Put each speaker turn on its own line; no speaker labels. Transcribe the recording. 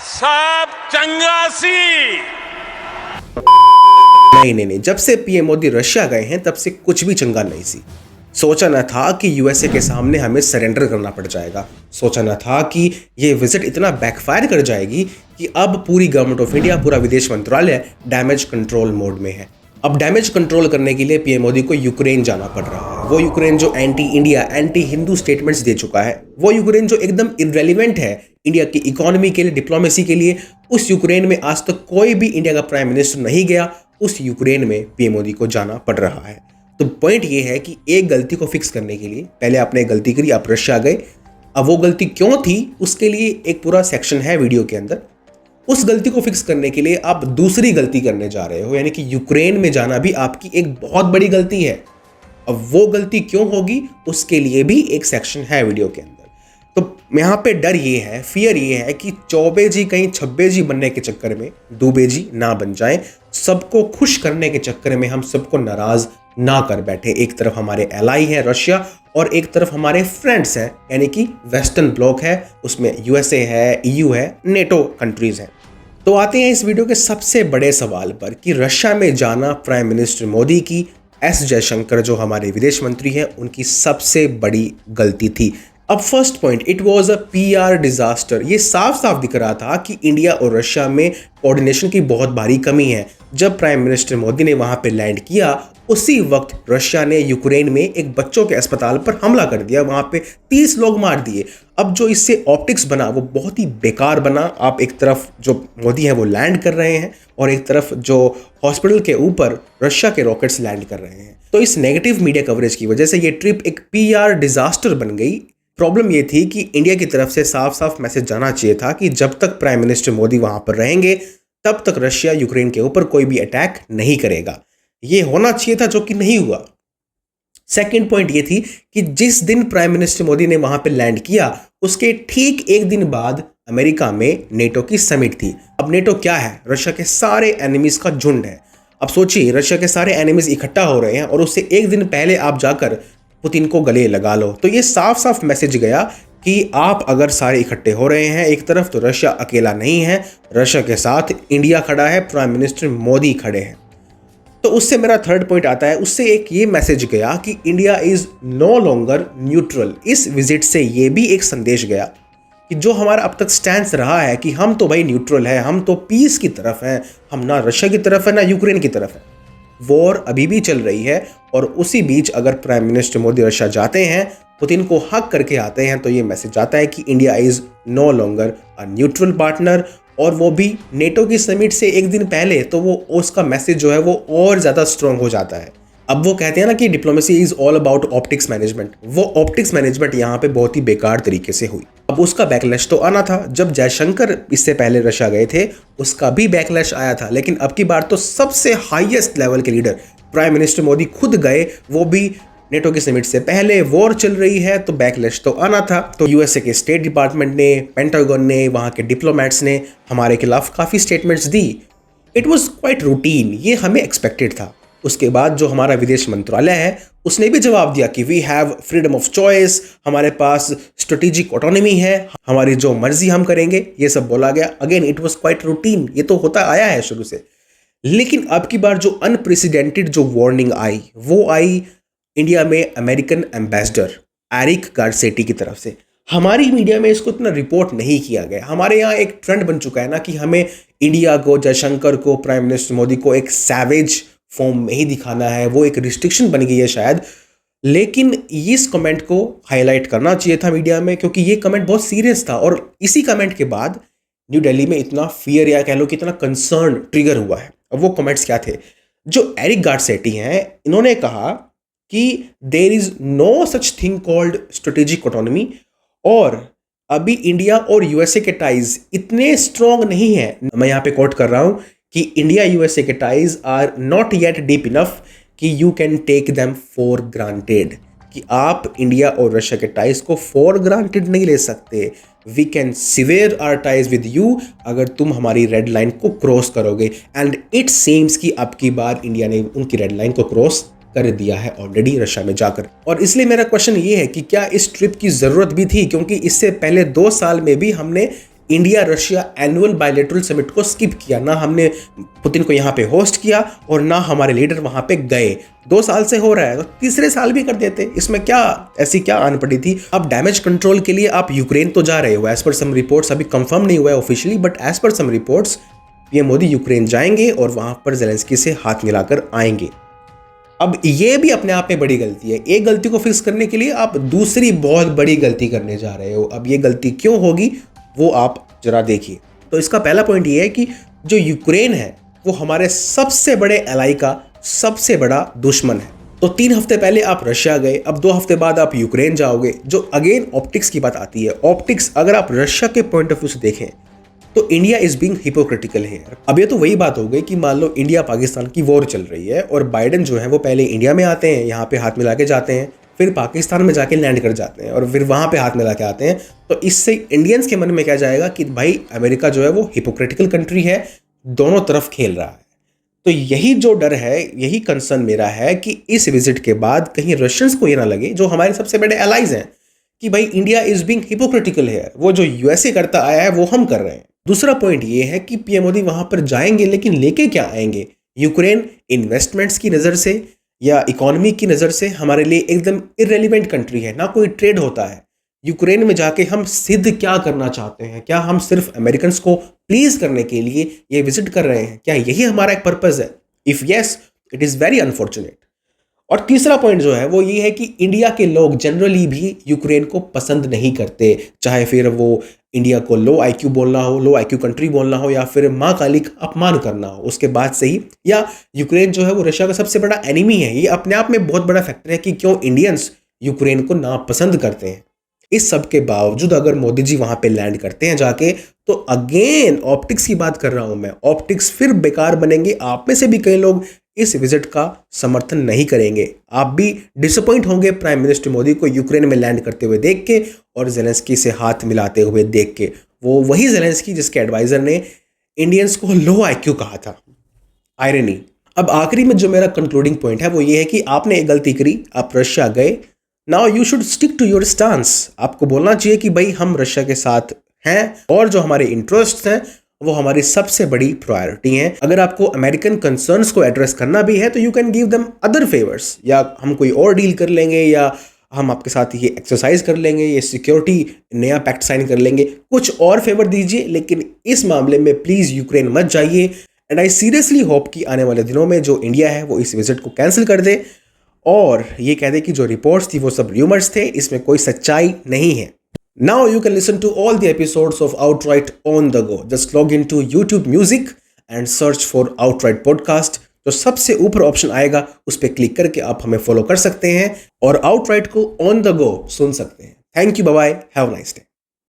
साहब चंगासी।
नहीं, जब से पीएम मोदी रशिया गए हैं तब से कुछ भी चंगा नहीं सी। सोचा न था कि यूएसए के सामने हमें सरेंडर करना पड़ जाएगा। सोचा न था कि ये विजिट इतना बैकफायर कर जाएगी कि अब पूरी गवर्नमेंट ऑफ इंडिया, पूरा विदेश मंत्रालय डैमेज कंट्रोल मोड में है। अब डैमेज कंट्रोल करने के लिए पीएम मोदी को यूक्रेन जाना पड़ रहा है। वो यूक्रेन जो anti India, anti Hindu statements दे चुका है, वो यूक्रेन जो एकदम इररेलेवेंट है इंडिया की इकोनॉमी के लिए, डिप्लोमेसी के लिए, उस यूक्रेन में आज तक कोई भी इंडिया का प्राइम मिनिस्टर नहीं गया। उस यूक्रेन में पीएम मोदी को जाना पड़ रहा है। तो पॉइंट ये है कि एक गलती को फिक्स करने के लिए पहले आपने एक गलती करी, आप रशिया गए। अब वो गलती क्यों थी उसके लिए एक पूरा सेक्शन है वीडियो के अंदर। उस गलती को फिक्स करने के लिए आप दूसरी गलती करने जा रहे हो, यानी कि यूक्रेन में जाना भी आपकी एक बहुत बड़ी गलती है। अब वो गलती क्यों होगी उसके लिए भी एक सेक्शन है वीडियो के अंदर। तो यहाँ पे डर ये है, फियर ये है कि चौबे जी कहीं छब्बे जी बनने के चक्कर में दूबे जी ना बन जाएं। सबको खुश करने के चक्कर में हम सबको नाराज ना कर बैठे। एक तरफ हमारे एलाई है रशिया और एक तरफ हमारे फ्रेंड्स हैं, यानी कि वेस्टर्न ब्लॉक है, उसमें यूएसए है, ईयू है, नेटो कंट्रीज हैं। तो आते हैं इस वीडियो के सबसे बड़े सवाल पर कि रशिया में जाना प्राइम मिनिस्टर मोदी की, एस जयशंकर जो हमारे विदेश मंत्री हैं, उनकी सबसे बड़ी गलती थी। अब first point, it was a PR disaster. ये साफ साफ दिख रहा था कि इंडिया और रशिया में कोऑर्डिनेशन की बहुत भारी कमी है। जब प्राइम मिनिस्टर मोदी ने वहां पे लैंड किया, उसी वक्त रशिया ने यूक्रेन में एक बच्चों के अस्पताल पर हमला कर दिया, वहां पे 30 लोग मार दिए। अब जो इससे ऑप्टिक्स बना वो बहुत ही बेकार बना। आप एक तरफ जो मोदी हैं वो लैंड कर रहे हैं और एक तरफ जो हॉस्पिटल के ऊपर रशिया के रॉकेट्स लैंड कर रहे हैं। तो इस नेगेटिव मीडिया कवरेज की वजह से ये ट्रिप एक पीआर डिजास्टर बन गई। प्रॉब्लम ये थी कि इंडिया की तरफ से साफ साफ मैसेज जाना चाहिए था कि जब तक प्राइम मिनिस्टर मोदी वहां पर रहेंगे तब तक रशिया यूक्रेन के ऊपर कोई भी अटैक नहीं करेगा। ये होना चाहिए था, जो कि नहीं हुआ। सेकंड पॉइंट ये थी कि जिस दिन प्राइम मिनिस्टर मोदी ने वहां पे लैंड किया उसके ठीक एक दिन बाद अमेरिका में नेटो की समिट थी। अब नेटो क्या है? रशिया के सारे एनिमीज का झुंड है। अब सोचिए, रशिया के सारे एनिमीज इकट्ठा हो रहे हैं और उससे एक दिन पहले आप जाकर पुतिन को गले लगा लो। तो ये साफ साफ मैसेज गया कि आप अगर सारे इकट्ठे हो रहे हैं एक तरफ, तो रशिया अकेला नहीं है, रशिया के साथ इंडिया खड़ा है, प्राइम मिनिस्टर मोदी खड़े हैं। तो उससे मेरा थर्ड पॉइंट आता है, उससे एक ये मैसेज गया कि India is no longer neutral. इस विजिट से ये भी एक संदेश गया कि जो हमारा अब तक स्टैंड रहा है कि हम तो भाई न्यूट्रल है, हम तो पीस की तरफ हैं, हम ना रशिया की तरफ है ना यूक्रेन की तरफ है। वॉर अभी भी चल रही है और उसी बीच अगर प्राइम मिनिस्टर मोदी रशिया जाते हैं, पुतिन को हक करके आते हैं, तो ये मैसेज आता है कि India is no longer a neutral partner, और वो भी नेटो की समिट से एक दिन पहले। तो वो उसका मैसेज जो है वो और ज़्यादा स्ट्रॉन्ग हो जाता है। अब वो कहते हैं ना कि diplomacy is all about optics management. वो ऑप्टिक्स मैनेजमेंट यहाँ पे बहुत ही बेकार तरीके से हुई। अब उसका बैकलैश तो आना था। जब जयशंकर इससे पहले रशिया गए थे उसका भी बैकलैश आया था, लेकिन अब की बार तो सबसे हाईएस्ट लेवल के लीडर प्राइम मिनिस्टर मोदी खुद गए, वो भी नेटो की समिट से पहले। वॉर चल रही है तो बैकलैश तो आना था। तो यूएसए के स्टेट डिपार्टमेंट ने, पेंटागन ने, वहाँ के डिप्लोमेट्स ने हमारे खिलाफ काफ़ी statements the. It was quite routine, ये हमें एक्सपेक्टेड था। उसके बाद जो हमारा विदेश मंत्रालय है उसने भी जवाब दिया कि we have freedom of choice, हमारे पास स्ट्रेटेजिक ऑटोनॉमी है, हमारी जो मर्जी हम करेंगे, ये सब बोला गया। Again it was quite routine, ये तो होता आया है शुरू से। लेकिन अब की बार जो अनप्रेसिडेंटेड जो वार्निंग आई वो आई इंडिया में अमेरिकन एम्बेसडर एरिक गारसेटी की तरफ से। हमारी मीडिया में इसको इतना रिपोर्ट नहीं किया गया। हमारे यहाँ एक ट्रेंड बन चुका है ना कि हमें इंडिया को, जयशंकर को, प्राइम मिनिस्टर मोदी को एक सैवेज फॉर्म में ही दिखाना है। वो एक रिस्ट्रिक्शन बन गई है शायद, लेकिन इस कमेंट को हाईलाइट करना चाहिए था मीडिया में, क्योंकि ये कमेंट बहुत सीरियस था। और इसी कमेंट के बाद न्यू दिल्ली में इतना फियर या कह लो कि इतना कंसर्न ट्रिगर हुआ है। अब वो कमेंट्स क्या थे? जो एरिक गारसेटी हैं, इन्होंने कहा कि there is no such thing called strategic autonomy, और अभी इंडिया और यूएसए के टाइज इतने स्ट्रॉन्ग नहीं है। मैं यहाँ पे कोट कर रहा हूँ कि इंडिया यूएसए के ties are not yet deep enough कि you can take them for granted, कि आप इंडिया और रशिया के टाइज को फॉर ग्रांटेड नहीं ले सकते। We can sever our ties with you अगर तुम हमारी रेड लाइन को क्रॉस करोगे। एंड इट सीम्स कि अब की बार इंडिया ने उनकी रेड लाइन को क्रॉस कर दिया है ऑलरेडी रशिया में जाकर। और इसलिए मेरा क्वेश्चन ये है कि क्या इस ट्रिप की ज़रूरत भी थी, क्योंकि इससे पहले 2 साल में भी हमने India Russia annual bilateral summit को स्किप किया, ना हमने पुतिन को यहाँ पे होस्ट किया और ना हमारे लीडर वहाँ पे गए। 2 साल से हो रहा है, तो तीसरे साल भी कर देते, इसमें क्या ऐसी क्या आन पड़ी थी। अब डैमेज कंट्रोल के लिए आप यूक्रेन तो जा रहे हो, एज पर सम रिपोर्ट्स, अभी कंफर्म नहीं हुआ है officially, but as per some reports PM Modi Ukraine जाएंगे और वहां पर जेलेंस्की से हाथ मिलाकर आएंगे। अब ये भी अपने आप में बड़ी गलती है। एक गलती को फिक्स करने के लिए आप दूसरी बहुत बड़ी गलती करने जा रहे हो। अब ये गलती क्यों होगी वो आप जरा देखिए। तो इसका पहला पॉइंट ये है कि जो यूक्रेन है वो हमारे सबसे बड़े एलाई का सबसे बड़ा दुश्मन है। तो 3 हफ्ते पहले आप रशिया गए, अब 2 हफ्ते बाद आप यूक्रेन जाओगे। जो अगेन ऑप्टिक्स की बात आती है, ऑप्टिक्स अगर आप रशिया के पॉइंट ऑफ व्यू से देखें तो इंडिया इज बीइंग हिपोक्रिटिकल है। अब ये तो वही बात हो गई कि मान लो इंडिया पाकिस्तान की वॉर चल रही है और बाइडेन जो है वो पहले इंडिया में आते हैं, यहाँ पे हाथ मिला के जाते हैं, फिर पाकिस्तान में जाके लैंड कर जाते हैं और फिर वहाँ पे हाथ मिला के आते हैं। तो इससे इंडियंस के मन में क्या जाएगा कि भाई अमेरिका जो है वो हिपोक्रिटिकल कंट्री है, दोनों तरफ खेल रहा है। तो यही जो डर है, यही कंसर्न मेरा है कि इस विजिट के बाद कहीं रशियंस को ये ना लगे, जो हमारे सबसे बड़े एलाइज हैं, कि भाई इंडिया इज बीइंग हिपोक्रिटिकल है, वो जो यूएसए करता आया है वो हम कर रहे हैं। दूसरा पॉइंट ये है कि पीएम मोदी वहां पर जाएंगे, लेकिन लेके क्या आएंगे? यूक्रेन इन्वेस्टमेंट्स की नज़र से या इकोनॉमी की नज़र से हमारे लिए एकदम इररेलेवेंट कंट्री है, ना कोई ट्रेड होता है। यूक्रेन में जाके हम सिद्ध क्या करना चाहते हैं? क्या हम सिर्फ अमेरिकन को प्लीज करने के लिए ये विजिट कर रहे हैं? क्या यही हमारा एक पर्पज है? If yes, it is very unfortunate. और तीसरा पॉइंट जो है वो ये है कि इंडिया के लोग जनरली भी यूक्रेन को पसंद नहीं करते, चाहे फिर वो इंडिया को लो आईक्यू बोलना हो, लो आईक्यू कंट्री बोलना हो, या फिर माँ काली का अपमान करना हो, उसके बाद से ही, या यूक्रेन जो है वो रशिया का सबसे बड़ा एनिमी है। ये अपने आप में बहुत बड़ा फैक्टर है कि क्यों इंडियंस यूक्रेन को नापसंद करते हैं। इस सब के बावजूद अगर मोदी जी वहां पे लैंड करते हैं जाके, तो अगेन ऑप्टिक्स की बात कर रहा हूं मैं, ऑप्टिक्स फिर बेकार बनेंगे। आप में से भी कई लोग इस विजिट का समर्थन नहीं करेंगे, आप भी डिसअपॉइंट होंगे प्राइम मिनिस्टर मोदी को यूक्रेन में लैंड करते हुए देख के और जेलेंस्की से हाथ मिलाते हुए देख के। वो वही जेलेंस्की जिसके एडवाइजर ने इंडियंस को लो आईक्यू कहा था। आयरनी। अब आखिरी में जो मेरा कंक्लूडिंग पॉइंट है वो ये है कि आपने एक गलती करी, आप रशिया गए, now you should stick to your stance. आपको बोलना चाहिए कि भाई हम रशिया के साथ हैं और जो हमारे इंटरेस्ट हैं वो हमारी सबसे बड़ी प्रायोरिटी हैं। अगर आपको अमेरिकन कंसर्न्स को एड्रेस करना भी है तो you can give them other favours, या हम कोई और डील कर लेंगे, या हम आपके साथ ये एक्सरसाइज कर लेंगे, ये सिक्योरिटी नया पैक्ट साइन कर लेंगे, कुछ और फेवर दीजिए, लेकिन इस मामले में प्लीज यूक्रेन मत जाइए। एंड आई सीरियसली होप कि आने वाले दिनों में जो इंडिया है वो इस विजिट को कैंसिल कर दे और ये कह दे कि जो रिपोर्ट्स थी वो सब र्यूमर्स थे, इसमें कोई सच्चाई नहीं है। Now you can listen to all the episodes of Outright on the go. Just log into YouTube Music and search for Outright Podcast. जो सबसे ऊपर ऑप्शन आएगा उस पर क्लिक करके आप हमें फॉलो कर सकते हैं और Outright को on the go सुन सकते हैं। Thank you, bye bye, have a nice day.